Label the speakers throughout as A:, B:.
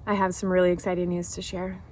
A: I have some really exciting news to share.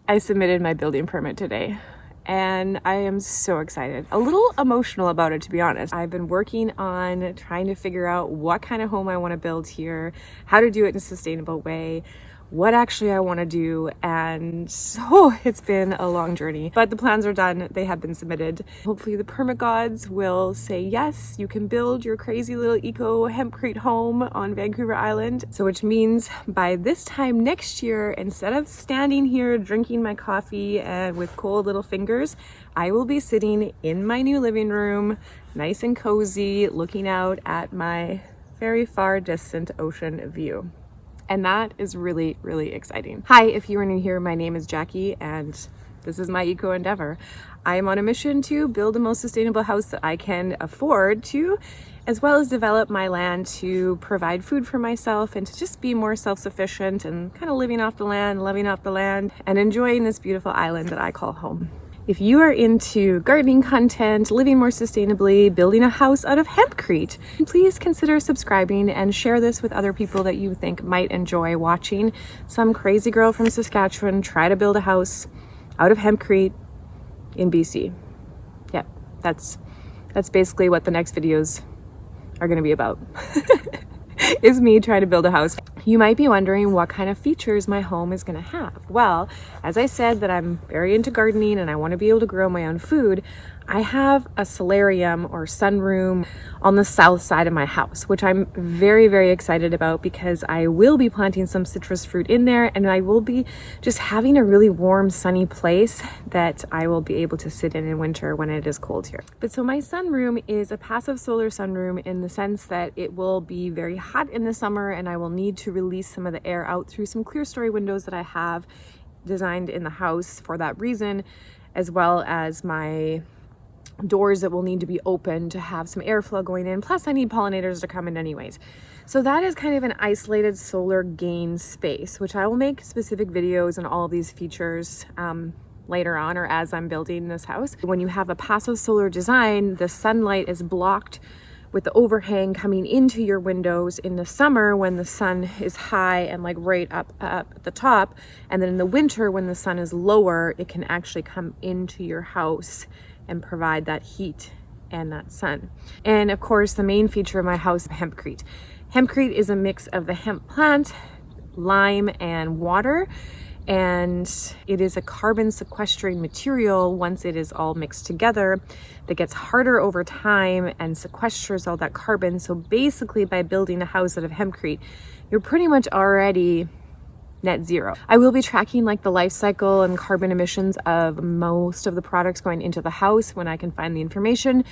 A: I submitted my building permit today and I am so excited. A little emotional about it, to be honest. I've been working on trying to figure out what kind of home I want to build here, how to do it in a sustainable way, what actually I want to do, and so it's been a long journey, but the plans are done. They have been submitted. Hopefully the permit gods will say yes, you can build your crazy little eco Hempcrete home on Vancouver Island. So which means by this time next year, instead of standing here drinking my coffee and with cold little fingers, I will be sitting in my new living room, nice and cozy, looking out at my very far distant ocean view. And that is really, really exciting. Hi, if you are new here, my name is Jackie and this is my eco endeavor. I am on a mission to build the most sustainable house that I can afford to, as well as develop my land to provide food for myself and to just be more self-sufficient and kind of living off the land, loving off the land, and enjoying this beautiful island that I call home. If you are into gardening content, living more sustainably, building a house out of hempcrete, please consider subscribing and share this with other people that you think might enjoy watching some crazy girl from Saskatchewan try to build a house out of hempcrete in BC. Yeah, that's basically what the next videos are going to be about. Is me trying to build a house. You might be wondering what kind of features my home is going to have. Well, as I said that I'm very into gardening and I want to be able to grow my own food, I have a solarium or sunroom on the south side of my house, which I'm very, very excited about because I will be planting some citrus fruit in there and I will be just having a really warm, sunny place that I will be able to sit in winter when it is cold here. But so my sunroom is a passive solar sunroom in the sense that it will be very hot in the summer and I will need to release some of the air out through some clear story windows that I have designed in the house for that reason, as well as my doors that will need to be open to have some airflow going in. Plus I need pollinators to come in anyways. So that is kind of an isolated solar gain space, which I will make specific videos on all of these features later on or as I'm building this house. When you have a passive solar design, the sunlight is blocked with the overhang coming into your windows in the summer when the sun is high and like right up at the top. And then in the winter when the sun is lower, it can actually come into your house and provide that heat and that sun. And of course, the main feature of my house is hempcrete. Hempcrete is a mix of the hemp plant, lime, and water. And it is a carbon sequestering material once it is all mixed together that gets harder over time and sequesters all that carbon. So basically by building a house out of hempcrete, you're pretty much already net zero. I will be tracking like the life cycle and carbon emissions of most of the products going into the house when I can find the information.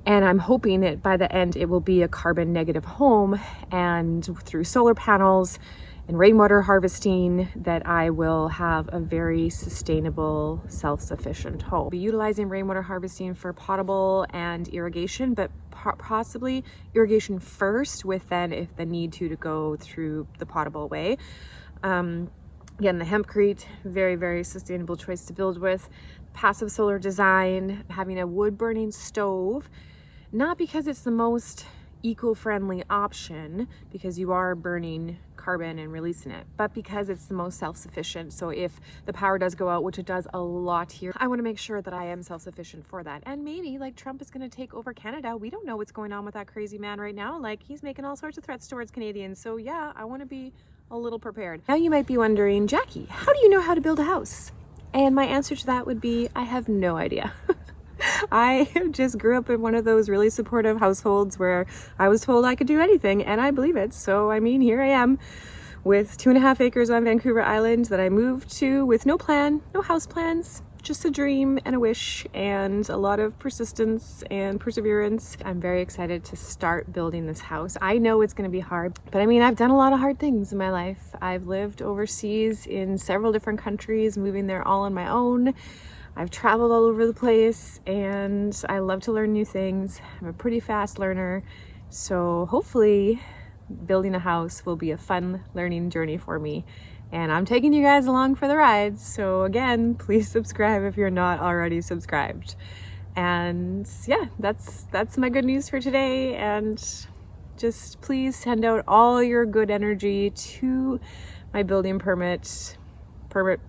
A: And I'm hoping that by the end, it will be a carbon negative home, and through solar panels and rainwater harvesting that I will have a very sustainable, self-sufficient home. I'll be utilizing rainwater harvesting for potable and irrigation, but possibly irrigation first with then if the need to go through the potable way. Again, the hempcrete, very, very sustainable choice to build with. Passive solar design, having a wood burning stove, not because it's the most eco-friendly option because you are burning carbon and releasing it, but because it's the most self-sufficient. So if the power does go out, which it does a lot here, I want to make sure that I am self-sufficient for that. And maybe like Trump is going to take over Canada. We don't know what's going on with that crazy man right now. Like he's making all sorts of threats towards Canadians. So yeah, I want to be a little prepared. Now you might be wondering, Jackie, how do you know how to build a house? And my answer to that would be, I have no idea. I just grew up in one of those really supportive households where I was told I could do anything, and I believe it. So, I mean, here I am with 2.5 acres on Vancouver Island that I moved to with no plan, no house plans, just a dream and a wish and a lot of persistence and perseverance. I'm very excited to start building this house. I know it's going to be hard, but I mean, I've done a lot of hard things in my life. I've lived overseas in several different countries, moving there all on my own. I've traveled all over the place and I love to learn new things. I'm a pretty fast learner. So hopefully building a house will be a fun learning journey for me. And I'm taking you guys along for the ride. So again, please subscribe if you're not already subscribed. And yeah, that's my good news for today. And Just please send out all your good energy to my building permit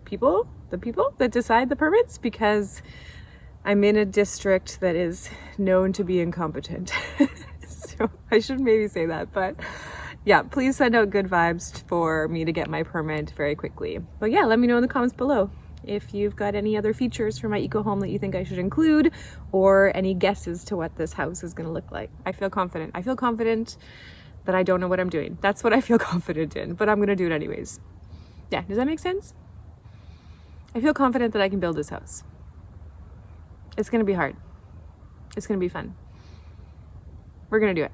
A: people, the people that decide the permits, because I'm in a district that is known to be incompetent. So I should maybe say that, but yeah, please send out good vibes for me to get my permit very quickly. But yeah, let me know in the comments below if you've got any other features for my eco home that you think I should include, or any guesses to what this house is gonna look like. I feel confident. I feel confident that I don't know what I'm doing. That's what I feel confident in, but I'm gonna do it anyways. Yeah, does that make sense? I feel confident that I can build this house. It's gonna be hard. It's gonna be fun. We're gonna do it.